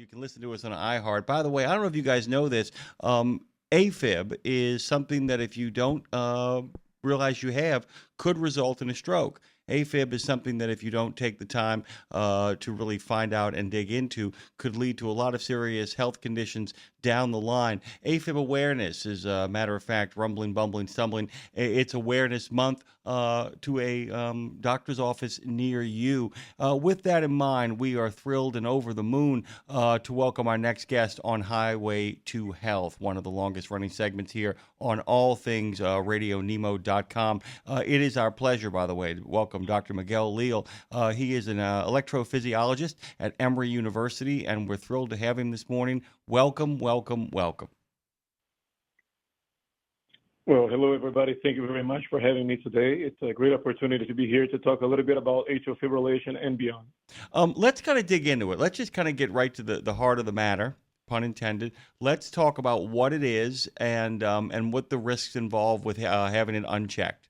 you can listen to us on iHeart. By the way, I don't know if you guys know this. AFib is something that if you don't realize you have, could result in a stroke. AFib is something that if you don't take the time to really find out and dig into, could lead to a lot of serious health conditions down the line. AFib awareness is, a matter of fact, rumbling, bumbling, stumbling. It's Awareness Month to a doctor's office near you. With that in mind, we are thrilled and over the moon to welcome our next guest on Highway to Health, one of the longest running segments here on all things RadioNemo.com. It is our pleasure, by the way, to welcome Dr. Miguel Leal. He is an electrophysiologist at Emory University, and we're thrilled to have him this morning. Welcome, welcome, welcome. Well, hello, everybody. Thank you very much for having me today. It's a great opportunity to be here to talk a little bit about atrial fibrillation and beyond. Let's kind of dig into it. Let's just kind of get right to the heart of the matter, pun intended. Let's talk about what it is and what the risks involved with having it unchecked.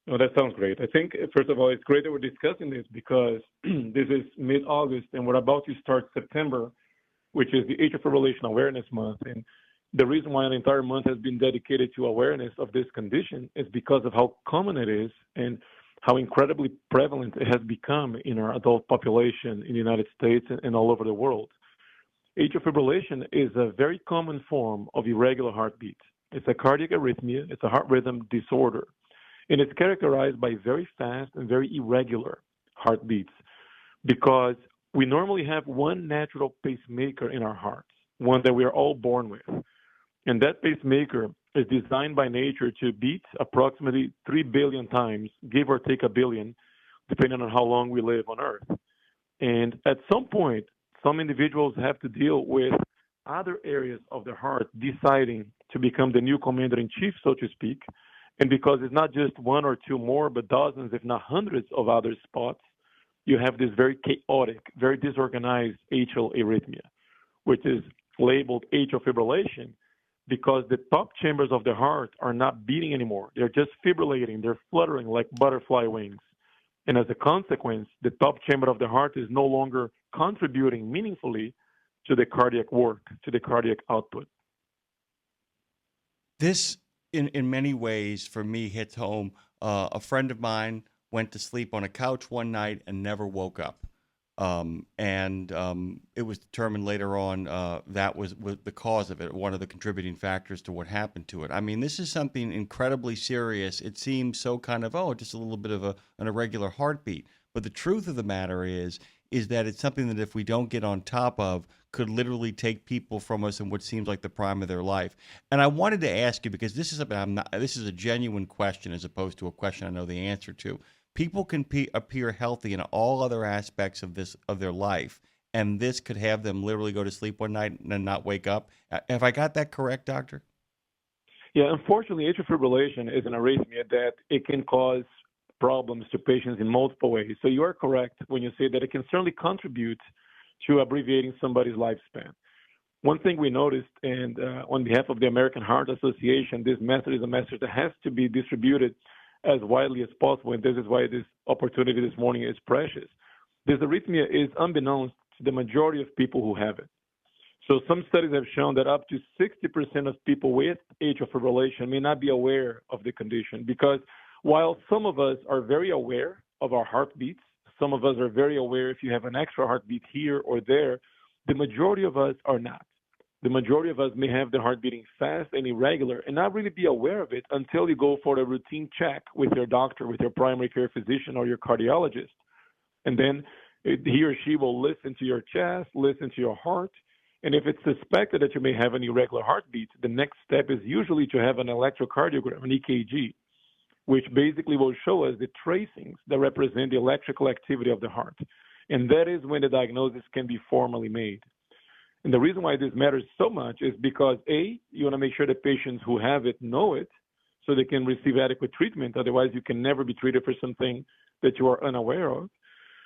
Oh, that sounds great. I think, first of all, it's great that we're discussing this because this is mid-August and we're about to start September, which is the Atrial Fibrillation Awareness Month. And the reason why an entire month has been dedicated to awareness of this condition is because of how common it is and how incredibly prevalent it has become in our adult population in the United States and all over the world. Atrial fibrillation is a very common form of irregular heartbeat. It's a cardiac arrhythmia. It's a heart rhythm disorder. And it's characterized by very fast and very irregular heartbeats because we normally have one natural pacemaker in our hearts, one that we are all born with. And that pacemaker is designed by nature to beat approximately 3 billion times, give or take a billion, depending on how long we live on Earth. And at some point, some individuals have to deal with other areas of their heart deciding to become the new commander-in-chief, so to speak. And because it's not just one or two more, but dozens, if not hundreds of other spots, you have this very chaotic, very disorganized atrial arrhythmia, which is labeled atrial fibrillation because the top chambers of the heart are not beating anymore. They're just fibrillating. They're fluttering like butterfly wings. And as a consequence, the top chamber of the heart is no longer contributing meaningfully to the cardiac work, to the cardiac output. This, in many ways, for me, hits home. A friend of mine went to sleep on a couch one night and never woke up. It was determined later on that was the cause of it, one of the contributing factors to what happened to it. I mean, this is something incredibly serious. It seems so kind of, just a little bit of an irregular heartbeat. But the truth of the matter is that it's something that if we don't get on top of, could literally take people from us in what seems like the prime of their life. And I wanted to ask you, because this is this is a genuine question as opposed to a question I know the answer to. People can appear healthy in all other aspects of their life, and this could have them literally go to sleep one night and not wake up. Have I got that correct, doctor? Yeah, unfortunately, atrial fibrillation is an arrhythmia that it can cause problems to patients in multiple ways. So you are correct when you say that it can certainly contribute to abbreviating somebody's lifespan. One thing we noticed, and on behalf of the American Heart Association, this message is a message that has to be distributed as widely as possible, and this is why this opportunity this morning is precious. This arrhythmia is unbeknownst to the majority of people who have it. So some studies have shown that up to 60% of people with atrial fibrillation may not be aware of the condition because while some of us are very aware of our heartbeats, some of us are very aware if you have an extra heartbeat here or there, the majority of us are not. The majority of us may have the heart beating fast and irregular and not really be aware of it until you go for a routine check with your doctor, with your primary care physician or your cardiologist. And then he or she will listen to your chest, listen to your heart. And if it's suspected that you may have an irregular heartbeat, the next step is usually to have an electrocardiogram, an EKG, which basically will show us the tracings that represent the electrical activity of the heart. And that is when the diagnosis can be formally made. And the reason why this matters so much is because, A, you want to make sure the patients who have it know it so they can receive adequate treatment. Otherwise, you can never be treated for something that you are unaware of.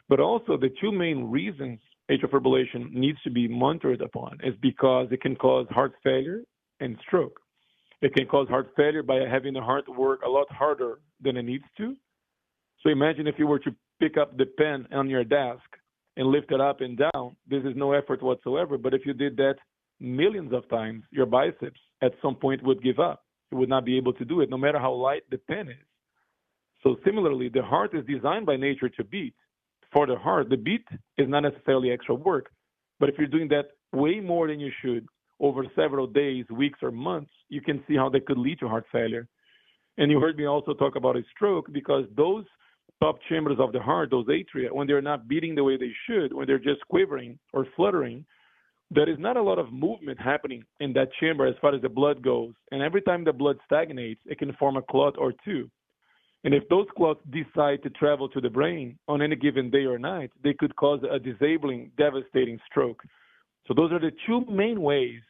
But also, the two main reasons atrial fibrillation needs to be monitored upon is because it can cause heart failure and stroke. It can cause heart failure by having the heart work a lot harder than it needs to. So imagine if you were to pick up the pen on your desk and lift it up and down, this is no effort whatsoever. But if you did that millions of times, your biceps at some point would give up. It would not be able to do it, no matter how light the pen is. So similarly, the heart is designed by nature to beat. For the heart, the beat is not necessarily extra work. But if you're doing that way more than you should over several days, weeks, or months, you can see how that could lead to heart failure. And you heard me also talk about a stroke, because those top chambers of the heart, those atria, when they're not beating the way they should, when they're just quivering or fluttering, there is not a lot of movement happening in that chamber as far as the blood goes. And every time the blood stagnates, it can form a clot or two. And if those clots decide to travel to the brain on any given day or night, they could cause a disabling, devastating stroke. So those are the two main ways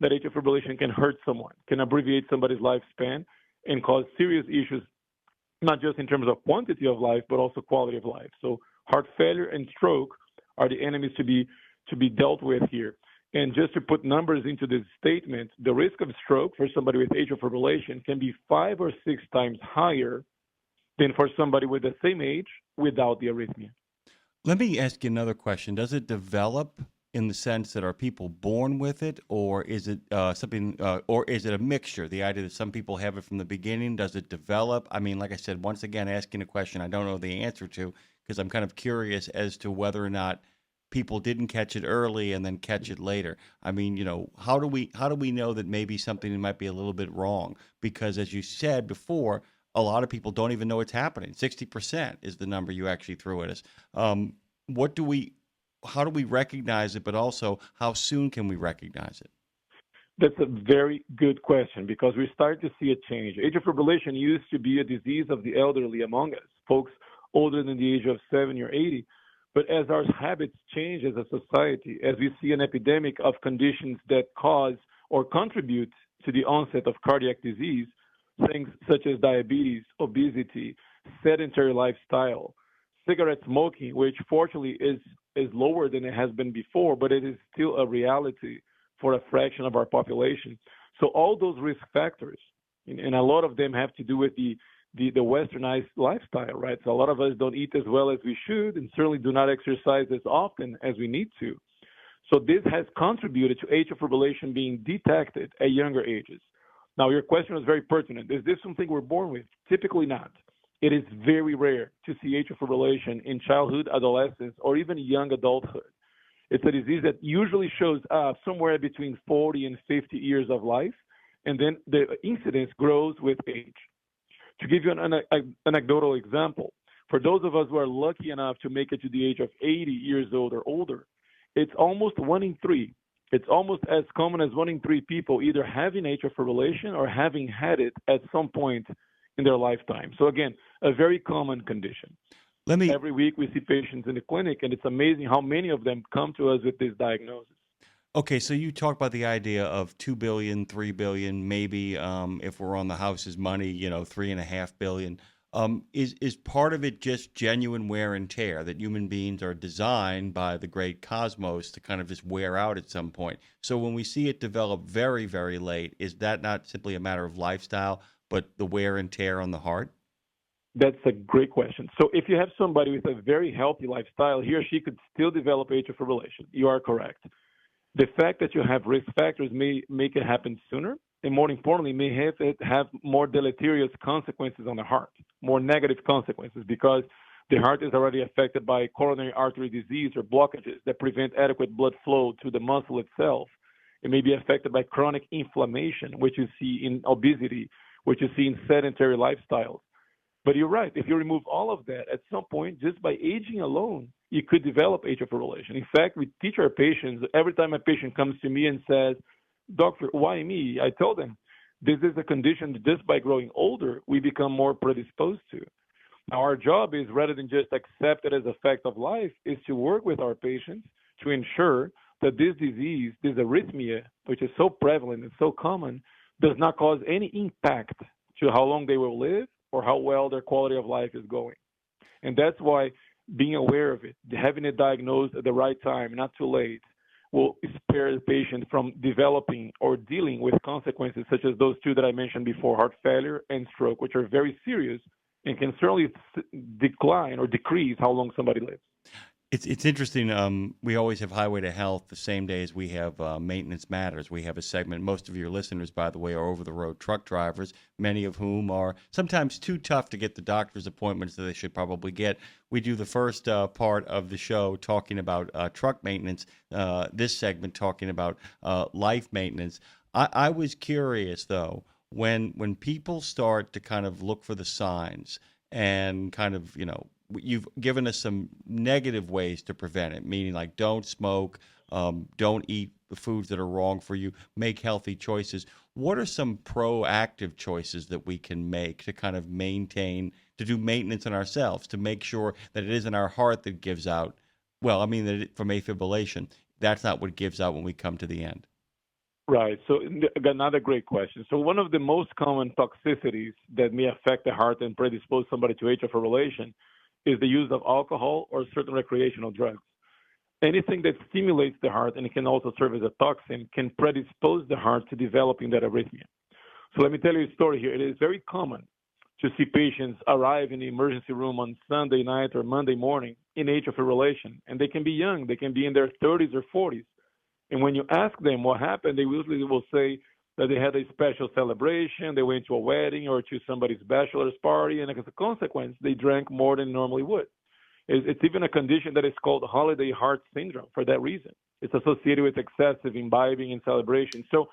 that atrial fibrillation can hurt someone, can abbreviate somebody's lifespan, and cause serious issues, not just in terms of quantity of life, but also quality of life. So heart failure and stroke are the enemies to be dealt with here. And just to put numbers into this statement, the risk of stroke for somebody with atrial fibrillation can be 5 or 6 times higher than for somebody with the same age without the arrhythmia. Let me ask you another question. Does it develop in the sense that are people born with it, or is it or is it a mixture? The idea that some people have it from the beginning, does it develop? I mean, like I said, once again, asking a question I don't know the answer to, because I'm kind of curious as to whether or not people didn't catch it early and then catch it later. I mean, how do we know that maybe something might be a little bit wrong? Because as you said before, a lot of people don't even know it's happening. 60% is the number you actually threw at us. How do we recognize it, but also how soon can we recognize it? That's a very good question, because we start to see a change. Atrial fibrillation used to be a disease of the elderly among us, folks older than the age of 70 or 80. But as our habits change as a society, as we see an epidemic of conditions that cause or contribute to the onset of cardiac disease, things such as diabetes, obesity, sedentary lifestyle, cigarette smoking, which fortunately is lower than it has been before, but it is still a reality for a fraction of our population. So all those risk factors, and a lot of them have to do with the westernized lifestyle, right? So a lot of us don't eat as well as we should, and certainly do not exercise as often as we need to. So this has contributed to atrial fibrillation being detected at younger ages. Now, your question was very pertinent. Is this something we're born with? Typically not. It is very rare to see atrial fibrillation in childhood, adolescence, or even young adulthood. It's a disease that usually shows up somewhere between 40 and 50 years of life, and then the incidence grows with age. To give you an anecdotal example, for those of us who are lucky enough to make it to the age of 80 years old or older, it's almost 1 in 3. It's almost as common as 1 in 3 people either having atrial fibrillation or having had it at some point in their lifetime. So again, a very common condition. Every week we see patients in the clinic, and it's amazing how many of them come to us with this diagnosis. Okay, so you talk about the idea of 2 billion, 3 billion, maybe if we're on the house's money, 3.5 billion. Is part of it just genuine wear and tear, that human beings are designed by the great cosmos to kind of just wear out at some point? So when we see it develop very, very late, is that not simply a matter of lifestyle, but the wear and tear on the heart? That's a great question. So if you have somebody with a very healthy lifestyle, he or she could still develop atrial fibrillation. You are correct. The fact that you have risk factors may make it happen sooner, and more importantly, may have more deleterious consequences on the heart, more negative consequences, because the heart is already affected by coronary artery disease or blockages that prevent adequate blood flow to the muscle itself. It may be affected by chronic inflammation, which you see in obesity, which you see in sedentary lifestyles. But you're right. If you remove all of that, at some point, just by aging alone, you could develop atrial fibrillation. In fact, we teach our patients, every time a patient comes to me and says, "Doctor, why me?" I tell them, this is a condition that just by growing older, we become more predisposed to. Now, our job is, rather than just accept it as a fact of life, is to work with our patients to ensure that this disease, this arrhythmia, which is so prevalent and so common, does not cause any impact to how long they will live or how well their quality of life is going. And that's why being aware of it, having it diagnosed at the right time, not too late, will spare the patient from developing or dealing with consequences such as those two that I mentioned before, heart failure and stroke, which are very serious and can certainly decline or decrease how long somebody lives. It's interesting. We always have Highway to Health the same day as we have Maintenance Matters. We have a segment. Most of your listeners, by the way, are over-the-road truck drivers, many of whom are sometimes too tough to get the doctor's appointments that they should probably get. We do the first part of the show talking about truck maintenance, this segment talking about life maintenance. I was curious, though, when people start to kind of look for the signs and kind of, you've given us some negative ways to prevent it, meaning like don't smoke, don't eat the foods that are wrong for you, make healthy choices. What are some proactive choices that we can make to kind of maintain, to do maintenance on ourselves, to make sure that it isn't our heart that gives out? Well, I mean, from afibrillation, that's not what gives out when we come to the end. Right. So another great question. So one of the most common toxicities that may affect the heart and predispose somebody to atrial fibrillation is the use of alcohol or certain recreational drugs. Anything that stimulates the heart, and it can also serve as a toxin, can predispose the heart to developing that arrhythmia. So let me tell you a story here. It is very common to see patients arrive in the emergency room on Sunday night or Monday morning in atrial fibrillation, and they can be young. They can be in their 30s or 40s. And when you ask them what happened, they usually will say that they had a special celebration, they went to a wedding or to somebody's bachelor's party, and as a consequence, they drank more than normally would. It's even a condition that is called holiday heart syndrome for that reason. It's associated with excessive imbibing and celebration. So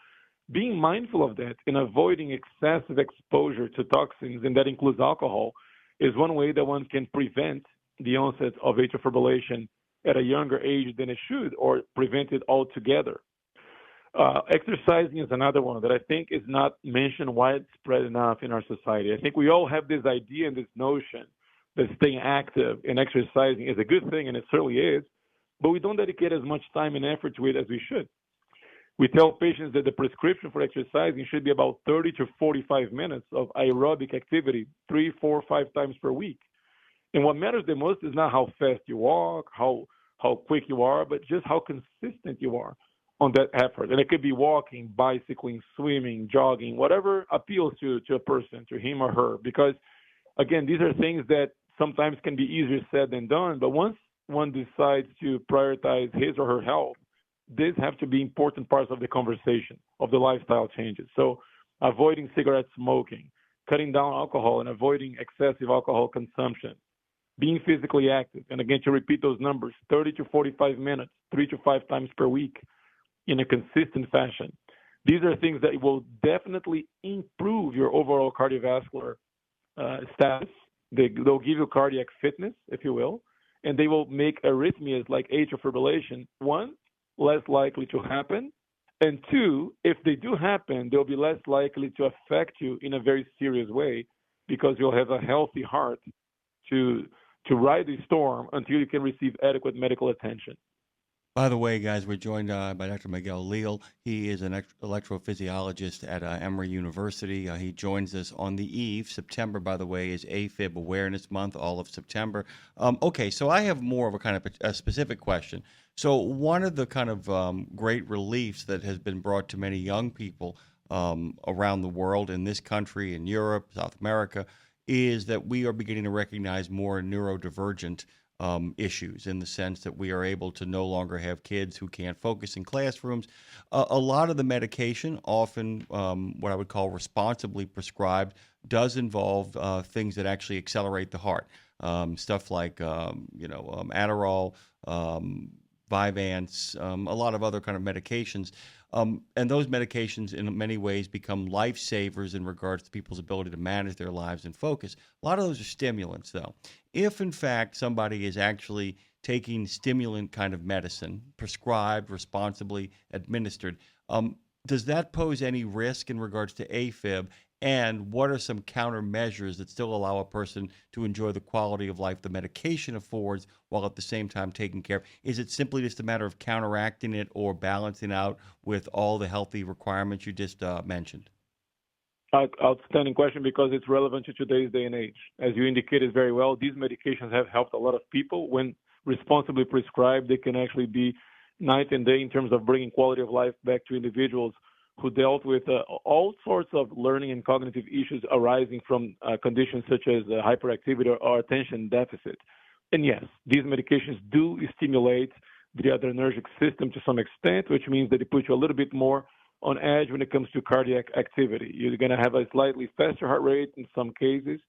being mindful of that and avoiding excessive exposure to toxins, and that includes alcohol, is one way that one can prevent the onset of atrial fibrillation at a younger age than it should, or prevent it altogether. Exercising is another one that I think is not mentioned widespread enough in our society. I think we all have this idea and this notion that staying active and exercising is a good thing, and it certainly is, but we don't dedicate as much time and effort to it as we should. We tell patients that the prescription for exercising should be about 30 to 45 minutes of aerobic activity, 3, 4, 5 times per week. And what matters the most is not how fast you walk, how quick you are, but just how consistent you are on that effort. And it could be walking, bicycling, swimming, jogging, whatever appeals to a person, to him or her. Because, again, these are things that sometimes can be easier said than done. But once one decides to prioritize his or her health, these have to be important parts of the conversation, of the lifestyle changes. So avoiding cigarette smoking, cutting down alcohol and avoiding excessive alcohol consumption, being physically active. And again, to repeat those numbers, 30 to 45 minutes, 3 to 5 times per week in a consistent fashion. These are things that will definitely improve your overall cardiovascular status. They'll give you cardiac fitness, if you will, and they will make arrhythmias like atrial fibrillation, one, less likely to happen, and two, if they do happen, they'll be less likely to affect you in a very serious way because you'll have a healthy heart to ride the storm until you can receive adequate medical attention. By the way, guys, we're joined by Dr. Miguel Leal. He is an electrophysiologist at Emory University. He joins us on the eve. September, by the way, is AFib Awareness Month, all of September. Okay, so I have more of a kind of a specific question. So one of the kind of great reliefs that has been brought to many young people around the world, in this country, in Europe, South America, is that we are beginning to recognize more neurodivergent issues, in the sense that we are able to no longer have kids who can't focus in classrooms. A lot of the medication, often what I would call responsibly prescribed, does involve things that actually accelerate the heart. Stuff like Adderall, Vyvanse, a lot of other kind of medications. And those medications in many ways become lifesavers in regards to people's ability to manage their lives and focus. A lot of those are stimulants, though. If, in fact, somebody is actually taking stimulant kind of medicine, prescribed, responsibly administered, does that pose any risk in regards to AFib? And what are some countermeasures that still allow a person to enjoy the quality of life the medication affords while at the same time taking care of? Is it simply just a matter of counteracting it or balancing out with all the healthy requirements you just mentioned? Outstanding question, because it's relevant to today's day and age. As you indicated very well, these medications have helped a lot of people. When responsibly prescribed, they can actually be night and day in terms of bringing quality of life back to individuals who dealt with all sorts of learning and cognitive issues arising from conditions such as hyperactivity or attention deficit. And yes, these medications do stimulate the adrenergic system to some extent, which means that it puts you a little bit more on edge when it comes to cardiac activity. You're going to have a slightly faster heart rate in some cases.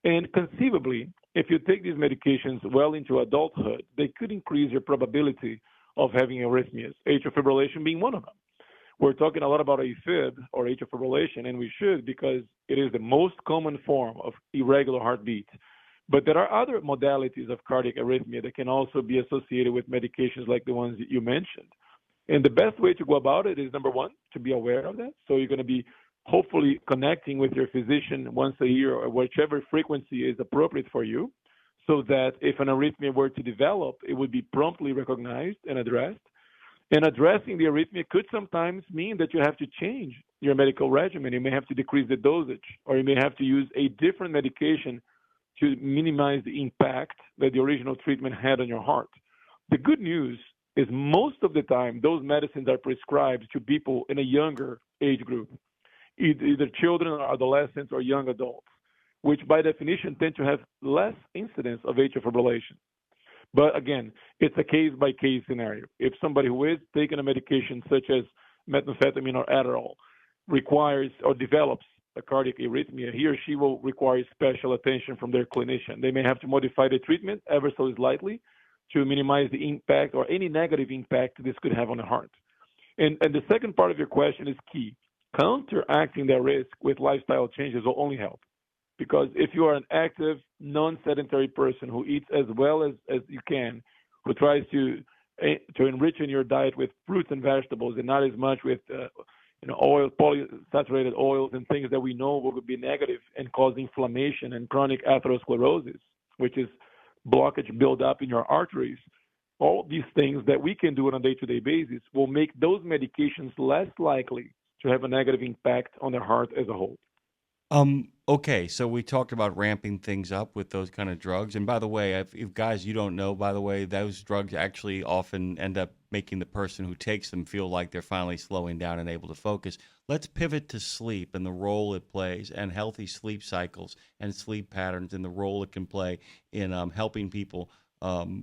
And conceivably, if you take these medications well into adulthood, they could increase your probability of having arrhythmias, atrial fibrillation being one of them. We're talking a lot about AFib or atrial fibrillation, and we should because it is the most common form of irregular heartbeat. But there are other modalities of cardiac arrhythmia that can also be associated with medications like the ones that you mentioned. And the best way to go about it is, number one, to be aware of that. So you're going to be hopefully connecting with your physician once a year or whichever frequency is appropriate for you, so that if an arrhythmia were to develop, it would be promptly recognized and addressed. And addressing the arrhythmia could sometimes mean that you have to change your medical regimen. You may have to decrease the dosage, or you may have to use a different medication to minimize the impact that the original treatment had on your heart. The good news is most of the time, those medicines are prescribed to people in a younger age group, either children or adolescents or young adults, which by definition tend to have less incidence of atrial fibrillation. But again, it's a case-by-case scenario. If somebody who is taking a medication such as methamphetamine or Adderall requires or develops a cardiac arrhythmia, he or she will require special attention from their clinician. They may have to modify the treatment ever so slightly to minimize the impact or any negative impact this could have on the heart. And the second part of your question is key. Counteracting that risk with lifestyle changes will only help. Because if you are an active, non-sedentary person who eats as well as you can, who tries to enrich in your diet with fruits and vegetables and not as much with oil, polysaturated oils and things that we know will be negative and cause inflammation and chronic atherosclerosis, which is blockage build up in your arteries. All these things that we can do on a day-to-day basis will make those medications less likely to have a negative impact on the heart as a whole. Okay, so we talked about ramping things up with those kind of drugs. And by the way, if guys, you don't know, by the way, those drugs actually often end up making the person who takes them feel like they're finally slowing down and able to focus. Let's pivot to sleep and the role it plays, and healthy sleep cycles and sleep patterns, and the role it can play in helping people, like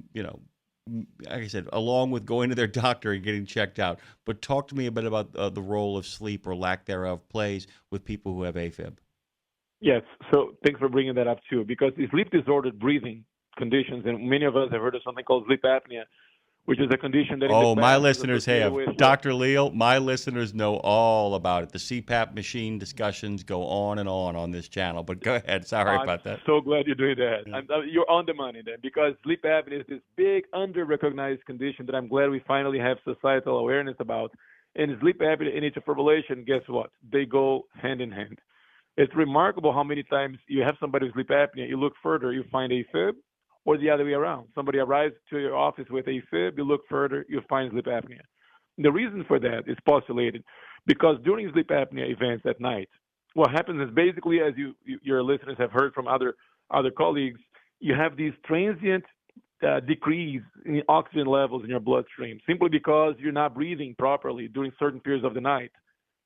I said, along with going to their doctor and getting checked out. But talk to me a bit about the role of sleep or lack thereof plays with people who have AFib. Yes, so thanks for bringing that up too, because the sleep-disordered breathing conditions, and many of us have heard of something called sleep apnea, which is a condition that in the past my was listeners associated have. with, Dr. Leal, my listeners know all about it. The CPAP machine discussions go on and on this channel, but go ahead. Sorry about that. I'm so glad you're doing that. Yeah. You're on the money then, because sleep apnea is this big, under-recognized condition that I'm glad we finally have societal awareness about. And sleep apnea and atrial fibrillation, guess what? They go hand in hand. It's remarkable how many times you have somebody with sleep apnea, you look further, you find AFib, or the other way around. Somebody arrives to your office with AFib, you look further, you find sleep apnea. The reason for that is postulated because during sleep apnea events at night, what happens is basically, as your listeners have heard from other colleagues, you have these transient decrease in oxygen levels in your bloodstream simply because you're not breathing properly during certain periods of the night.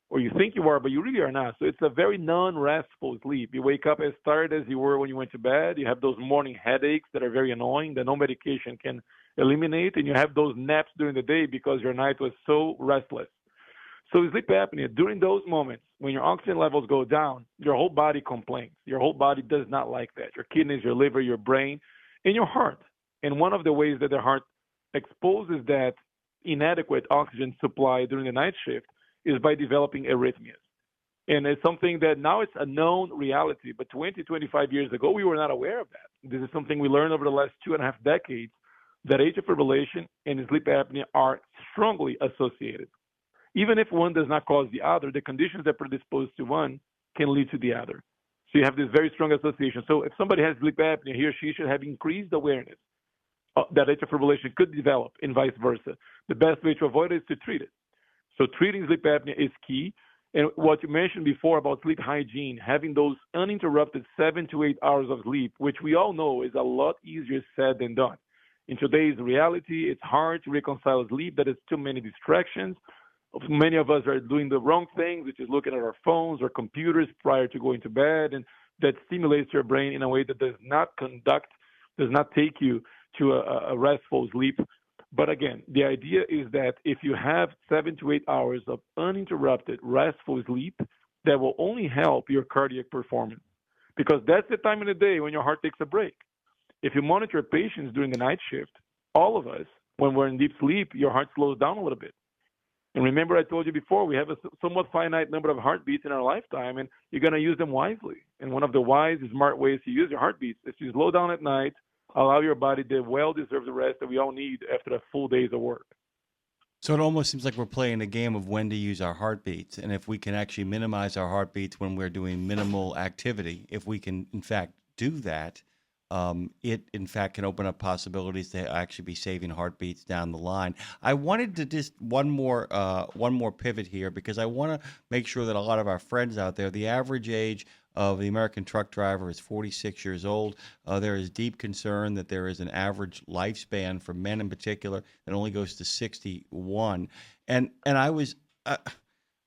Or you think you are, but you really are not. So it's a very non-restful sleep. You wake up as tired as you were when you went to bed. You have those morning headaches that are very annoying that no medication can eliminate. And you have those naps during the day because your night was so restless. So sleep apnea, during those moments when your oxygen levels go down, your whole body complains. Your whole body does not like that. Your kidneys, your liver, your brain, and your heart. And one of the ways that the heart exposes that inadequate oxygen supply during the night shift is by developing arrhythmias. And it's something that now it's a known reality, but 20, 25 years ago, we were not aware of that. This is something we learned over the last 2.5 decades, that atrial fibrillation and sleep apnea are strongly associated. Even if one does not cause the other, the conditions that predispose to one can lead to the other. So you have this very strong association. So if somebody has sleep apnea, he or she should have increased awareness that atrial fibrillation could develop and vice versa. The best way to avoid it is to treat it. So treating sleep apnea is key. And what you mentioned before about sleep hygiene, having those uninterrupted 7 to 8 hours of sleep, which we all know is a lot easier said than done. In today's reality, it's hard to reconcile sleep. That is too many distractions. Many of us are doing the wrong things, which is looking at our phones or computers prior to going to bed, and that stimulates your brain in a way that does not take you to a restful sleep. But again, the idea is that if you have 7 to 8 hours of uninterrupted, restful sleep, that will only help your cardiac performance because that's the time of the day when your heart takes a break. If you monitor patients during the night shift, all of us, when we're in deep sleep, your heart slows down a little bit. And remember, I told you before, we have a somewhat finite number of heartbeats in our lifetime, and you're going to use them wisely. And one of the wise, smart ways to use your heartbeats is to slow down at night, allow your body the well-deserved rest that we all need after a full days of work. So it almost seems like we're playing a game of when to use our heartbeats. And if we can actually minimize our heartbeats when we're doing minimal activity, if we can, in fact, do that, it, in fact, can open up possibilities to actually be saving heartbeats down the line. I wanted to just one more pivot here because I want to make sure that a lot of our friends out there, the average age of the American truck driver is 46 years old. There is deep concern that there is an average lifespan for men in particular that only goes to 61. And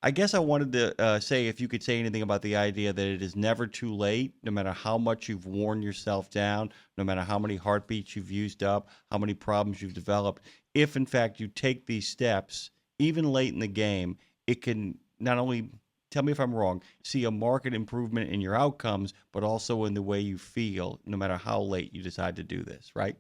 I guess I wanted to say if you could say anything about the idea that it is never too late, no matter how much you've worn yourself down, no matter how many heartbeats you've used up, how many problems you've developed. If, in fact, you take these steps, even late in the game, it can not only, tell me if I'm wrong, see a marked improvement in your outcomes, but also in the way you feel, no matter how late you decide to do this, right?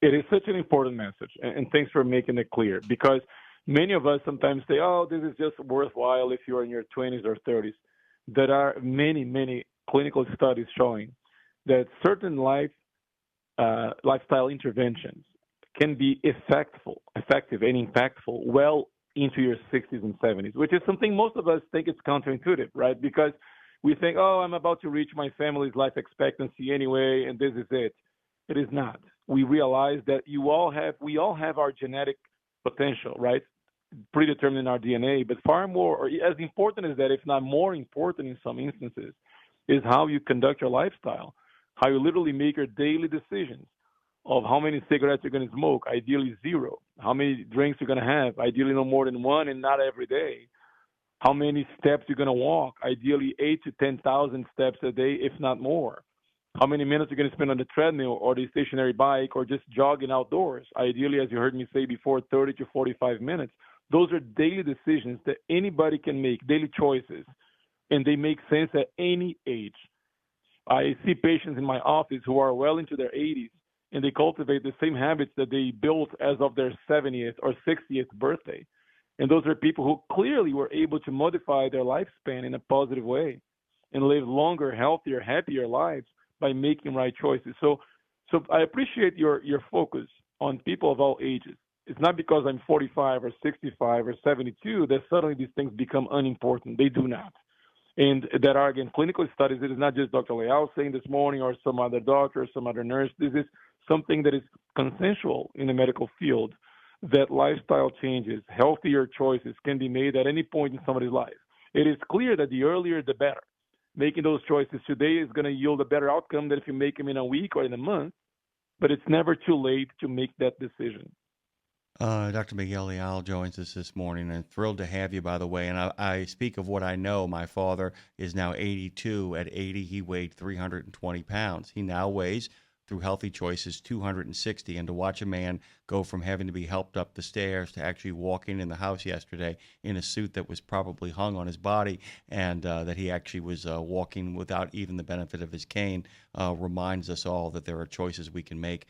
It is such an important message, and thanks for making it clear because many of us sometimes say, oh, this is just worthwhile if you're in your 20s or 30s. There are many, many clinical studies showing that certain lifestyle interventions can be effective and impactful well into your 60s and 70s, which is something most of us think is counterintuitive, right? Because we think, oh, I'm about to reach my family's life expectancy anyway, and this is it. It is not. We realize that we all have our genetic potential, right? Predetermined in our DNA, but far more, or as important as that, if not more important in some instances, is how you conduct your lifestyle, how you literally make your daily decisions of how many cigarettes you're going to smoke, ideally 0, how many drinks you're going to have, ideally no more than 1 and not every day, how many steps you're going to walk, ideally 8 to 10,000 steps a day, if not more, how many minutes you're going to spend on the treadmill or the stationary bike or just jogging outdoors, ideally, as you heard me say before, 30 to 45 minutes. Those are daily decisions that anybody can make, daily choices, and they make sense at any age. I see patients in my office who are well into their 80s, and they cultivate the same habits that they built as of their 70th or 60th birthday. And those are people who clearly were able to modify their lifespan in a positive way and live longer, healthier, happier lives by making right choices. So I appreciate your focus on people of all ages. It's not because I'm 45 or 65 or 72 that suddenly these things become unimportant. They do not. And there are, again, clinical studies. It is not just Dr. Leal saying this morning or some other doctor or some other nurse. This is something that is consensual in the medical field, that lifestyle changes, healthier choices can be made at any point in somebody's life. It is clear that the earlier, the better. Making those choices today is going to yield a better outcome than if you make them in a week or in a month, but it's never too late to make that decision. Dr. Miguel Leal joins us this morning, and thrilled to have you, by the way. And I speak of what I know. My father is now 82. At 80, he weighed 320 pounds. He now weighs, through healthy choices, 260. And to watch a man go from having to be helped up the stairs to actually walking in the house yesterday in a suit that was probably hung on his body, and that he actually was walking without even the benefit of his cane, reminds us all that there are choices we can make.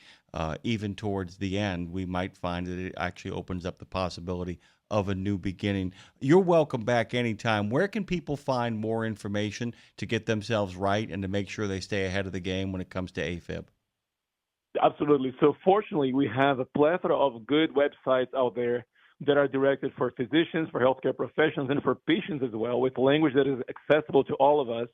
Even towards the end, we might find that it actually opens up the possibility of a new beginning. You're welcome back anytime. Where can people find more information to get themselves right and to make sure they stay ahead of the game when it comes to AFib? Absolutely. So fortunately, we have a plethora of good websites out there that are directed for physicians, for healthcare professionals, and for patients as well, with language that is accessible to all of us.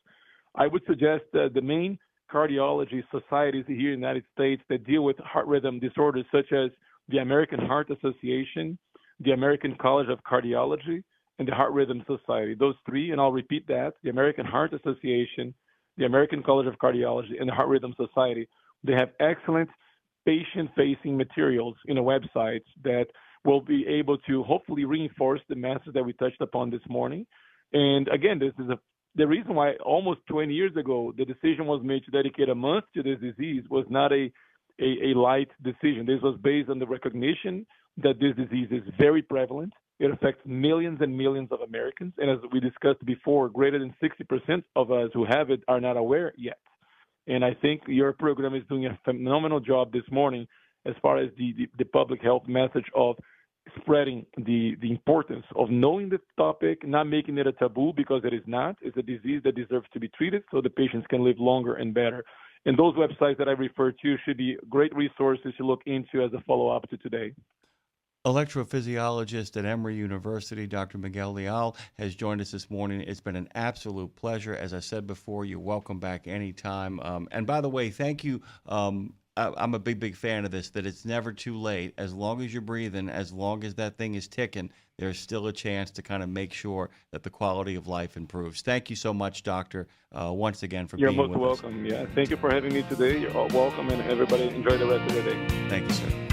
I would suggest the main cardiology societies here in the United States that deal with heart rhythm disorders, such as the American Heart Association, the American College of Cardiology, and the Heart Rhythm Society. Those three, and I'll repeat that, the American Heart Association, the American College of Cardiology, and the Heart Rhythm Society. They have excellent patient-facing materials in the websites that will be able to hopefully reinforce the message that we touched upon this morning. And again, this is the reason why almost 20 years ago, the decision was made to dedicate a month to this disease was not a a light decision. This was based on the recognition that this disease is very prevalent. It affects millions and millions of Americans. And as we discussed before, greater than 60% of us who have it are not aware yet. And I think your program is doing a phenomenal job this morning as far as the public health message of spreading the importance of knowing the topic, not making it a taboo, because it is not. It's a disease that deserves to be treated so the patients can live longer and better. And those websites that I referred to should be great resources to look into as a follow-up to today. Electrophysiologist at Emory University, Dr. Miguel Leal, has joined us this morning. It's been an absolute pleasure. As I said before, you're welcome back anytime. And by the way, thank you. I'm a big fan of this, that it's never too late. As long as you're breathing, as long as that thing is ticking, there's still a chance to kind of make sure that the quality of life improves. Thank you so much, Doctor, once again for being with us. You're most welcome. Yeah, thank you for having me today. You're all welcome, and everybody enjoy the rest of the day. Thank you, sir.